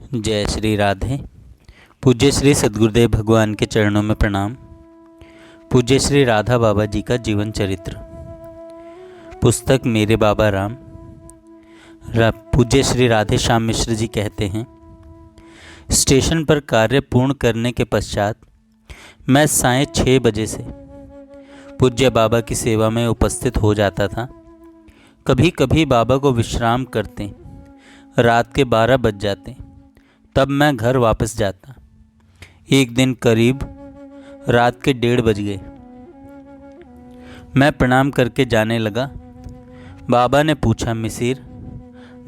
जय श्री राधे। पूज्य श्री सद्गुरुदेव भगवान के चरणों में प्रणाम। पूज्य श्री राधा बाबा जी का जीवन चरित्र, पुस्तक मेरे बाबा राम। पूज्य श्री राधे श्याम मिश्र जी कहते हैं, स्टेशन पर कार्य पूर्ण करने के पश्चात मैं साय 6 बजे से पूज्य बाबा की सेवा में उपस्थित हो जाता था। कभी कभी बाबा को विश्राम करते रात के 12 बज जाते, तब मैं घर वापस जाता। एक दिन करीब रात के 1:30 बज गए। मैं प्रणाम करके जाने लगा। बाबा ने पूछा, मिसिर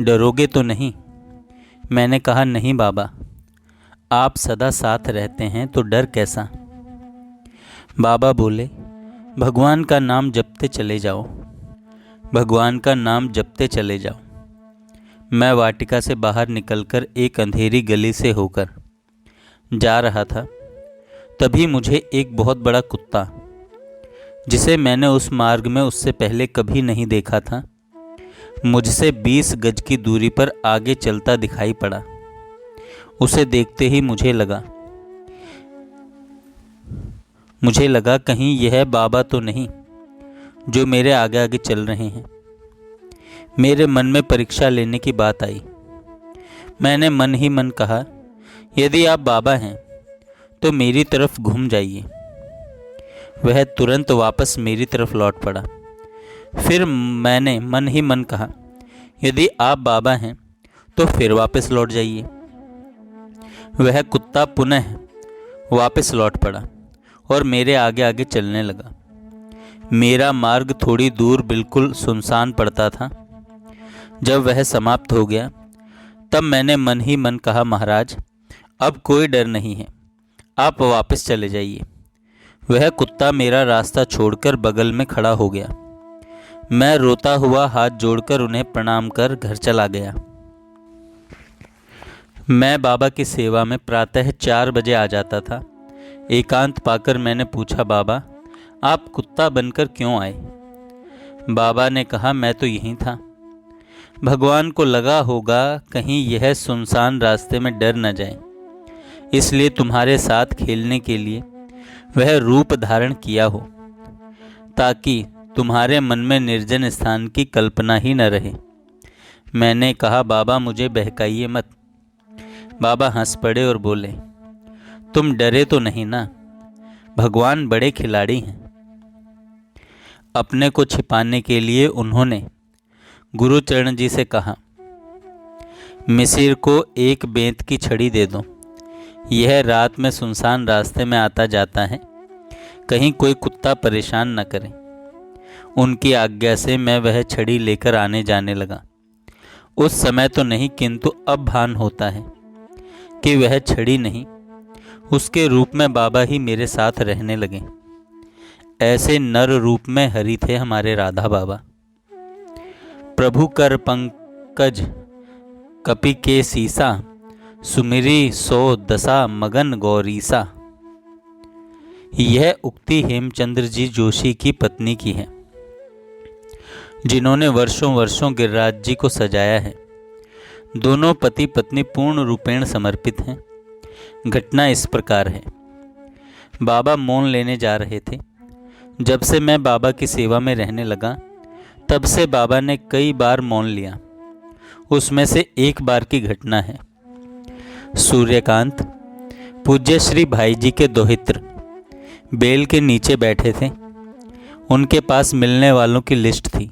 डरोगे तो नहीं? मैंने कहा, नहीं बाबा, आप सदा साथ रहते हैं तो डर कैसा। बाबा बोले, भगवान का नाम जपते चले जाओ, भगवान का नाम जपते चले जाओ। मैं वाटिका से बाहर निकलकर एक अंधेरी गली से होकर जा रहा था। तभी मुझे एक बहुत बड़ा कुत्ता, जिसे मैंने उस मार्ग में उससे पहले कभी नहीं देखा था, मुझसे 20 गज की दूरी पर आगे चलता दिखाई पड़ा। उसे देखते ही मुझे लगा कहीं यह बाबा तो नहीं जो मेरे आगे आगे चल रहे हैं। मेरे मन में परीक्षा लेने की बात आई। मैंने मन ही मन कहा, यदि आप बाबा हैं तो मेरी तरफ घूम जाइए। वह तुरंत वापस मेरी तरफ लौट पड़ा। फिर मैंने मन ही मन कहा, यदि आप बाबा हैं तो फिर वापस लौट जाइए। वह कुत्ता पुनः वापस लौट पड़ा और मेरे आगे आगे चलने लगा। मेरा मार्ग थोड़ी दूर बिल्कुल सुनसान पड़ता था। जब वह समाप्त हो गया तब मैंने मन ही मन कहा, महाराज अब कोई डर नहीं है, आप वापस चले जाइए। वह कुत्ता मेरा रास्ता छोड़कर बगल में खड़ा हो गया। मैं रोता हुआ हाथ जोड़कर उन्हें प्रणाम कर घर चला गया। मैं बाबा की सेवा में प्रातः 4 बजे आ जाता था। एकांत पाकर मैंने पूछा, बाबा आप कुत्ता बनकर क्यों आए? बाबा ने कहा, मैं तो यहीं था। भगवान को लगा होगा कहीं यह सुनसान रास्ते में डर न जाए, इसलिए तुम्हारे साथ खेलने के लिए वह रूप धारण किया हो, ताकि तुम्हारे मन में निर्जन स्थान की कल्पना ही न रहे। मैंने कहा, बाबा मुझे बहकाइए मत। बाबा हंस पड़े और बोले, तुम डरे तो नहीं ना? भगवान बड़े खिलाड़ी हैं। अपने को छिपाने के लिए उन्होंने गुरुचरण जी से कहा, मिसिर को एक बेंत की छड़ी दे दो, यह रात में सुनसान रास्ते में आता जाता है, कहीं कोई कुत्ता परेशान न करे। उनकी आज्ञा से मैं वह छड़ी लेकर आने जाने लगा। उस समय तो नहीं, किंतु अब भान होता है कि वह छड़ी नहीं, उसके रूप में बाबा ही मेरे साथ रहने लगे। ऐसे नर रूप में हरि थे हमारे राधा बाबा। प्रभु कर पंकज कपि के सीसा, सुमिरी सो दशा मगन गौरीसा। यह उक्ति हेमचंद्र जी जोशी की पत्नी की है, जिन्होंने वर्षों वर्षों गिरिराज जी को सजाया है। दोनों पति पत्नी पूर्ण रूपेण समर्पित हैं। घटना इस प्रकार है। बाबा मौन लेने जा रहे थे। जब से मैं बाबा की सेवा में रहने लगा तब से बाबा ने कई बार मौन लिया। उसमें से एक बार की घटना है। सूर्यकांत पूज्य श्री भाई जी के दोहित्र बेल के नीचे बैठे थे। उनके पास मिलने वालों की लिस्ट थी।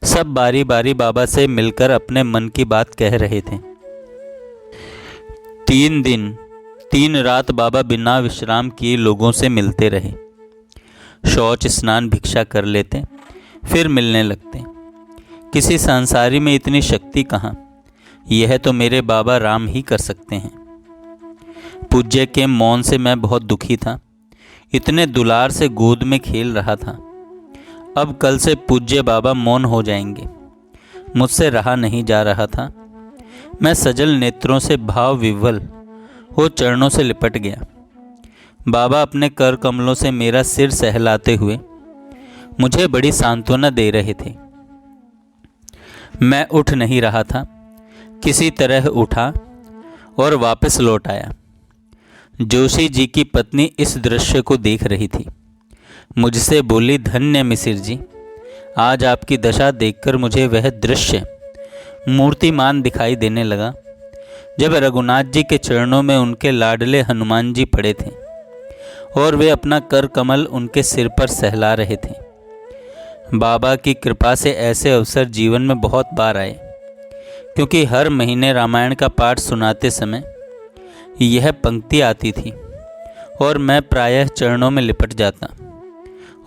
सब बारी बारी बाबा से मिलकर अपने मन की बात कह रहे थे। 3 दिन 3 रात बाबा बिना विश्राम किए लोगों से मिलते रहे। शौच स्नान भिक्षा कर लेते, फिर मिलने लगते। किसी संसारी में इतनी शक्ति कहाँ? यह तो मेरे बाबा राम ही कर सकते हैं। पूज्य के मौन से मैं बहुत दुखी था। इतने दुलार से गोद में खेल रहा था। अब कल से पूज्य बाबा मौन हो जाएंगे, मुझसे रहा नहीं जा रहा था। मैं सजल नेत्रों से भाव विह्वल हो चरणों से लिपट गया। बाबा अपने कर कमलों से मेरा सिर सहलाते हुए मुझे बड़ी सांत्वना दे रहे थे। मैं उठ नहीं रहा था। किसी तरह उठा और वापस लौट आया। जोशी जी की पत्नी इस दृश्य को देख रही थी। मुझसे बोली, धन्य मिसिर जी, आज आपकी दशा देखकर मुझे वह दृश्य मूर्तिमान दिखाई देने लगा जब रघुनाथ जी के चरणों में उनके लाडले हनुमान जी पड़े थे और वे अपना कर कमल उनके सिर पर सहला रहे थे। बाबा की कृपा से ऐसे अवसर जीवन में बहुत बार आए, क्योंकि हर महीने रामायण का पाठ सुनाते समय यह पंक्ति आती थी और मैं प्रायः चरणों में लिपट जाता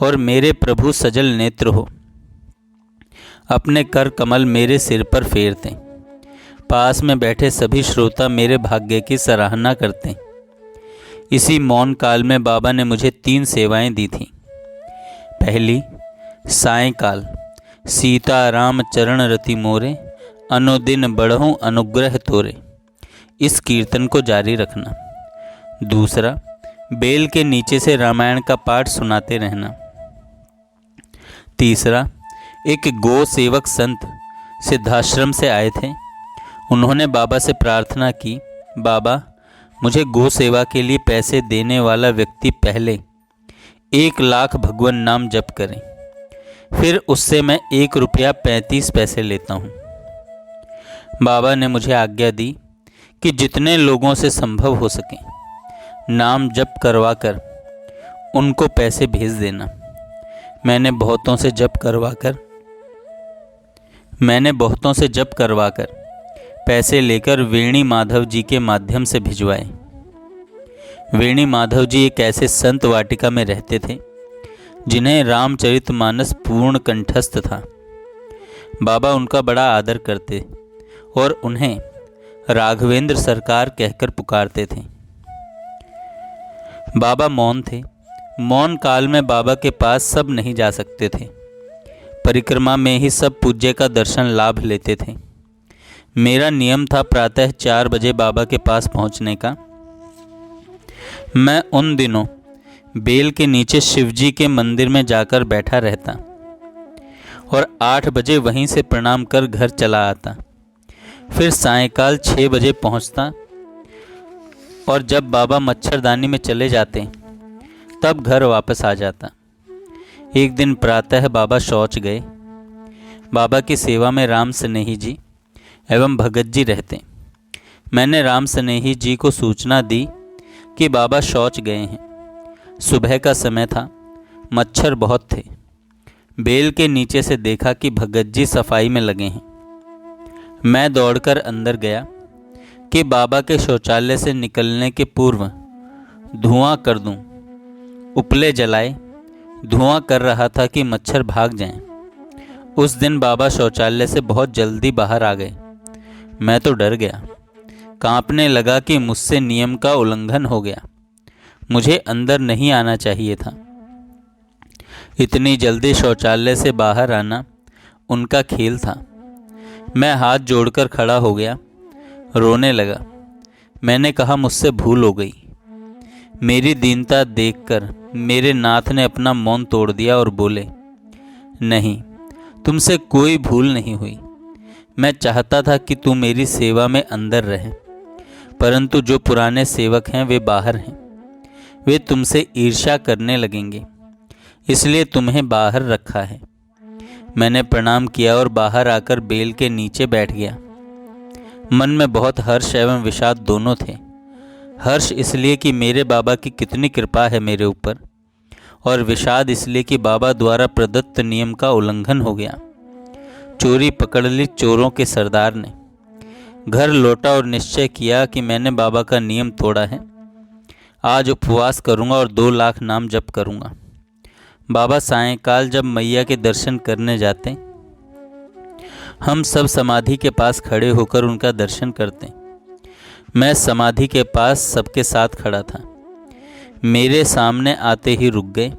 और मेरे प्रभु सजल नेत्र हो अपने कर कमल मेरे सिर पर फेरते। पास में बैठे सभी श्रोता मेरे भाग्य की सराहना करते। इसी मौन काल में बाबा ने मुझे 3 सेवाएं दी थीं। पहली, सायंकाल सीता राम चरण रति मोरे, अनुदिन बढ़हूँ अनुग्रह तोरे, इस कीर्तन को जारी रखना। दूसरा, बेल के नीचे से रामायण का पाठ सुनाते रहना। तीसरा, एक गो सेवक संत सिद्धाश्रम से आए थे। उन्होंने बाबा से प्रार्थना की, बाबा मुझे गो सेवा के लिए पैसे देने वाला व्यक्ति पहले 1 लाख भगवान नाम जप करे, फिर उससे मैं 1 रुपया 35 पैसे लेता हूँ। बाबा ने मुझे आज्ञा दी कि जितने लोगों से संभव हो सके नाम जप करवाकर उनको पैसे भेज देना। मैंने बहुतों से जप करवाकर पैसे लेकर वेणी माधव जी के माध्यम से भिजवाए। वेणी माधव जी एक ऐसे संत वाटिका में रहते थे जिन्हें रामचरितमानस पूर्ण कंठस्थ था। बाबा उनका बड़ा आदर करते और उन्हें राघवेंद्र सरकार कहकर पुकारते थे। बाबा मौन थे। मौन काल में बाबा के पास सब नहीं जा सकते थे। परिक्रमा में ही सब पूज्य का दर्शन लाभ लेते थे। मेरा नियम था प्रातः 4 बजे बाबा के पास पहुंचने का। मैं उन दिनों बेल के नीचे शिवजी के मंदिर में जाकर बैठा रहता और 8 बजे वहीं से प्रणाम कर घर चला आता। फिर सायंकाल 6 बजे पहुंचता और जब बाबा मच्छरदानी में चले जाते तब घर वापस आ जाता। एक दिन प्रातः बाबा शौच गए। बाबा की सेवा में राम स्नेही जी एवं भगत जी रहते। मैंने राम स्नेही जी को सूचना दी कि बाबा शौच गए हैं। सुबह का समय था, मच्छर बहुत थे। बेल के नीचे से देखा कि भगत जी सफाई में लगे हैं। मैं दौड़कर अंदर गया कि बाबा के शौचालय से निकलने के पूर्व धुआं कर दूं। उपले जलाए धुआं कर रहा था कि मच्छर भाग जाएं। उस दिन बाबा शौचालय से बहुत जल्दी बाहर आ गए। मैं तो डर गया, कांपने लगा कि मुझसे नियम का उल्लंघन हो गया। मुझे अंदर नहीं आना चाहिए था। इतनी जल्दी शौचालय से बाहर आना उनका खेल था। मैं हाथ जोड़कर खड़ा हो गया, रोने लगा। मैंने कहा, मुझसे भूल हो गई। मेरी दीनता देखकर मेरे नाथ ने अपना मौन तोड़ दिया और बोले, नहीं, तुमसे कोई भूल नहीं हुई। मैं चाहता था कि तू मेरी सेवा में अंदर रहे, परंतु जो पुराने सेवक हैं वे बाहर हैं। वे तुमसे ईर्ष्या करने लगेंगे, इसलिए तुम्हें बाहर रखा है। मैंने प्रणाम किया और बाहर आकर बेल के नीचे बैठ गया। मन में बहुत हर्ष एवं विषाद दोनों थे। हर्ष इसलिए कि मेरे बाबा की कितनी कृपा है मेरे ऊपर, और विषाद इसलिए कि बाबा द्वारा प्रदत्त नियम का उल्लंघन हो गया। चोरी पकड़ ली चोरों के सरदार ने। घर लौटा और निश्चय किया कि मैंने बाबा का नियम तोड़ा है। आज उपवास करूंगा और 2 लाख नाम जप करूंगा। बाबा सायंकाल जब मैया के दर्शन करने जाते, हम सब समाधि के पास खड़े होकर उनका दर्शन करते। मैं समाधि के पास सबके साथ खड़ा था। मेरे सामने आते ही रुक गए।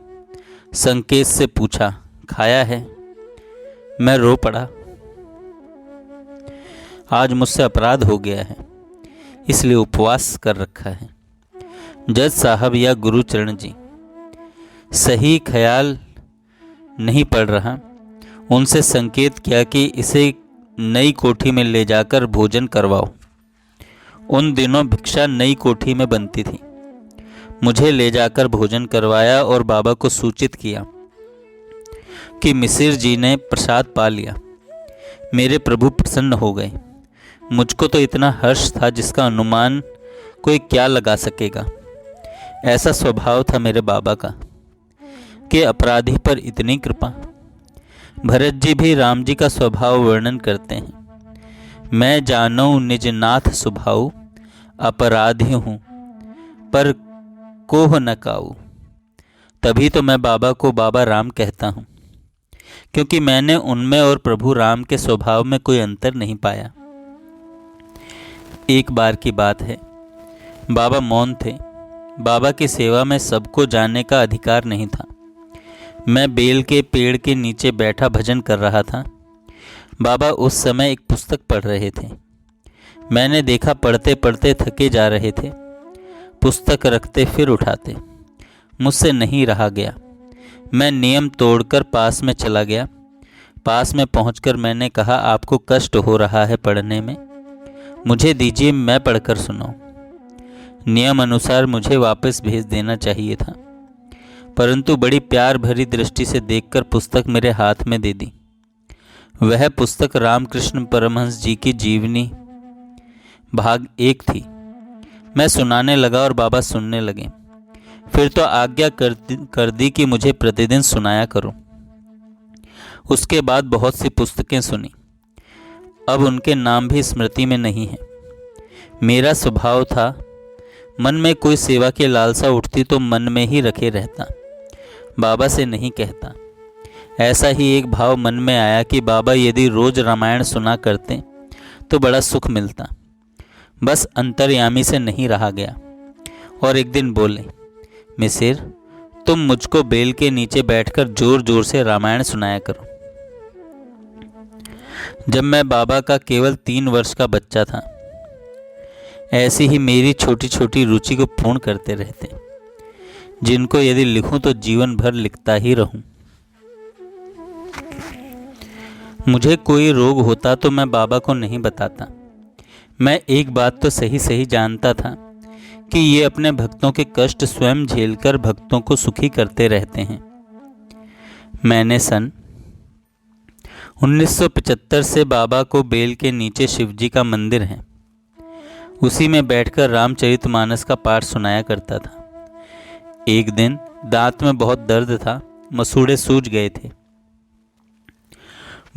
संकेत से पूछा, खाया है? मैं रो पड़ा। आज मुझसे अपराध हो गया है, इसलिए उपवास कर रखा है। जज साहब या गुरुचरण जी, सही ख्याल नहीं पड़ रहा। उनसे संकेत किया कि इसे नई कोठी में ले जाकर भोजन करवाओ। उन दिनों भिक्षा नई कोठी में बनती थी। मुझे ले जाकर भोजन करवाया और बाबा को सूचित किया कि मिसिर जी ने प्रसाद पा लिया। मेरे प्रभु प्रसन्न हो गए। मुझको तो इतना हर्ष था जिसका अनुमान कोई क्या लगा सकेगा। ऐसा स्वभाव था मेरे बाबा का कि अपराधी पर इतनी कृपा। भरत जी भी राम जी का स्वभाव वर्णन करते हैं। मैं जानूं निज नाथ स्वभाव, अपराधी हूँ पर कोह न काऊ। तभी तो मैं बाबा को बाबा राम कहता हूँ, क्योंकि मैंने उनमें और प्रभु राम के स्वभाव में कोई अंतर नहीं पाया। एक बार की बात है, बाबा मौन थे। बाबा की सेवा में सबको जानने का अधिकार नहीं था। मैं बेल के पेड़ के नीचे बैठा भजन कर रहा था। बाबा उस समय एक पुस्तक पढ़ रहे थे। मैंने देखा पढ़ते पढ़ते थके जा रहे थे। पुस्तक रखते फिर उठाते। मुझसे नहीं रहा गया। मैं नियम तोड़कर पास में चला गया। पास में पहुंचकर मैंने कहा, आपको कष्ट हो रहा है पढ़ने में, मुझे दीजिए, मैं पढ़कर सुनाऊं। नियम अनुसार मुझे वापस भेज देना चाहिए था, परंतु बड़ी प्यार भरी दृष्टि से देखकर पुस्तक मेरे हाथ में दे दी। वह पुस्तक रामकृष्ण परमहंस जी की जीवनी भाग 1 थी। मैं सुनाने लगा और बाबा सुनने लगे। फिर तो आज्ञा कर दी कि मुझे प्रतिदिन सुनाया करो। उसके बाद बहुत सी पुस्तकें सुनी। अब उनके नाम भी स्मृति में नहीं है। मेरा स्वभाव था, मन में कोई सेवा की लालसा उठती तो मन में ही रखे रहता, बाबा से नहीं कहता। ऐसा ही एक भाव मन में आया कि बाबा यदि रोज रामायण सुना करते तो बड़ा सुख मिलता। बस अंतर्यामी से नहीं रहा गया और एक दिन बोले, मिसिर, तुम मुझको बेल के नीचे बैठकर जोर जोर से रामायण सुनाया करो। जब मैं बाबा का केवल 3 वर्ष का बच्चा था, ऐसी ही मेरी छोटी छोटी रुचि को पूर्ण करते रहते, जिनको यदि लिखूं तो जीवन भर लिखता ही रहूं। मुझे कोई रोग होता तो मैं बाबा को नहीं बताता। मैं एक बात तो सही सही जानता था कि ये अपने भक्तों के कष्ट स्वयं झेलकर भक्तों को सुखी करते रहते हैं। मैंने सन 1975 से बाबा को बेल के नीचे शिवजी का मंदिर है, उसी में बैठकर रामचरितमानस का पाठ सुनाया करता था। एक दिन दांत में बहुत दर्द था, मसूड़े सूज गए थे,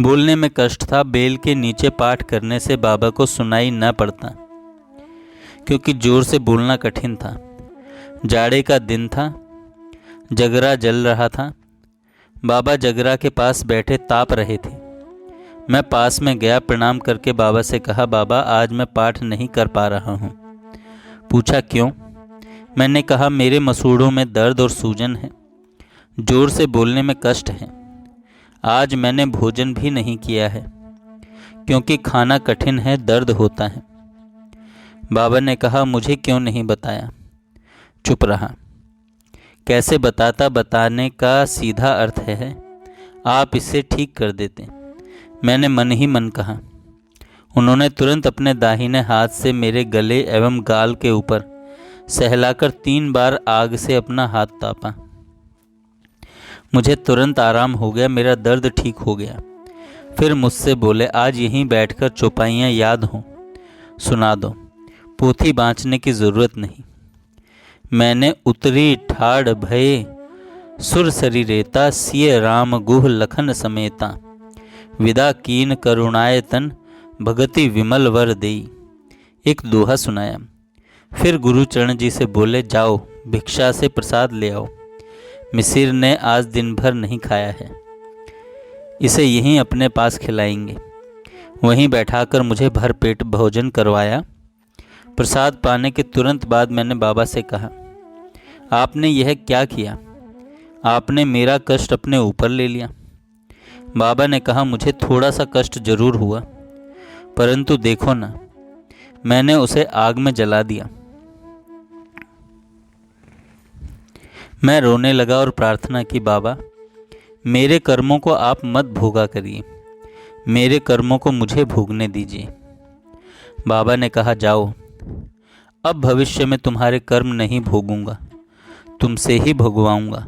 बोलने में कष्ट था। बेल के नीचे पाठ करने से बाबा को सुनाई न पड़ता, क्योंकि जोर से बोलना कठिन था। जाड़े का दिन था, जगरा जल रहा था। बाबा जगरा के पास बैठे ताप रहे थे। मैं पास में गया, प्रणाम करके बाबा से कहा, बाबा आज मैं पाठ नहीं कर पा रहा हूँ। पूछा क्यों? मैंने कहा, मेरे मसूड़ों में दर्द और सूजन है, जोर से बोलने में कष्ट है। आज मैंने भोजन भी नहीं किया है, क्योंकि खाना कठिन है, दर्द होता है। बाबा ने कहा, मुझे क्यों नहीं बताया? चुप रहा। कैसे बताता? बताने का सीधा अर्थ है, आप इसे ठीक कर देते। मैंने मन ही मन कहा। उन्होंने तुरंत अपने दाहिने हाथ से मेरे गले एवं गाल के ऊपर सहलाकर 3 बार आग से अपना हाथ तापा। मुझे तुरंत आराम हो गया, मेरा दर्द ठीक हो गया। फिर मुझसे बोले, आज यहीं बैठकर चौपाइयाँ याद हों, सुना दो, पोथी बाँचने की ज़रूरत नहीं। मैंने उतरी ठाड़ भये सुर सरी रेता, सिय राम गुह लखन समेता, विदा कीन करुणायतन भगति विमल वर देई। एक दोहा सुनाया। फिर गुरुचरण जी से बोले, जाओ भिक्षा से प्रसाद ले आओ, मिसिर ने आज दिन भर नहीं खाया है, इसे यहीं अपने पास खिलाएंगे। वहीं बैठाकर मुझे भर पेट भोजन करवाया। प्रसाद पाने के तुरंत बाद मैंने बाबा से कहा, आपने यह क्या किया? आपने मेरा कष्ट अपने ऊपर ले लिया। बाबा ने कहा, मुझे थोड़ा सा कष्ट जरूर हुआ, परंतु देखो ना, मैंने उसे आग में जला दिया। मैं रोने लगा और प्रार्थना की, बाबा मेरे कर्मों को आप मत भोगा करिए, मेरे कर्मों को मुझे भोगने दीजिए। बाबा ने कहा, जाओ अब भविष्य में तुम्हारे कर्म नहीं भोगूंगा, तुमसे ही भोगवाऊंगा।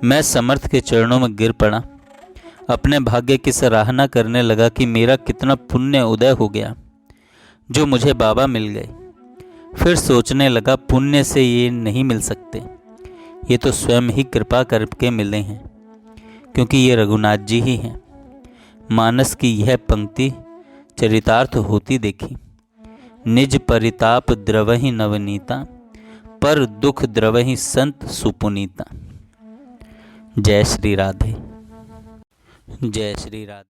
मैं समर्थ के चरणों में गिर पड़ा, अपने भाग्य की सराहना करने लगा कि मेरा कितना पुण्य उदय हो गया जो मुझे बाबा मिल गए। फिर सोचने लगा, पुण्य से ये नहीं मिल सकते, ये तो स्वयं ही कृपा करके मिले हैं, क्योंकि ये रघुनाथ जी ही हैं। मानस की यह पंक्ति चरितार्थ होती देखी। निज परिताप द्रवहि नवनीता, पर दुख द्रवहि संत सुपुनीता। जय श्री राधे। जय श्री राधे।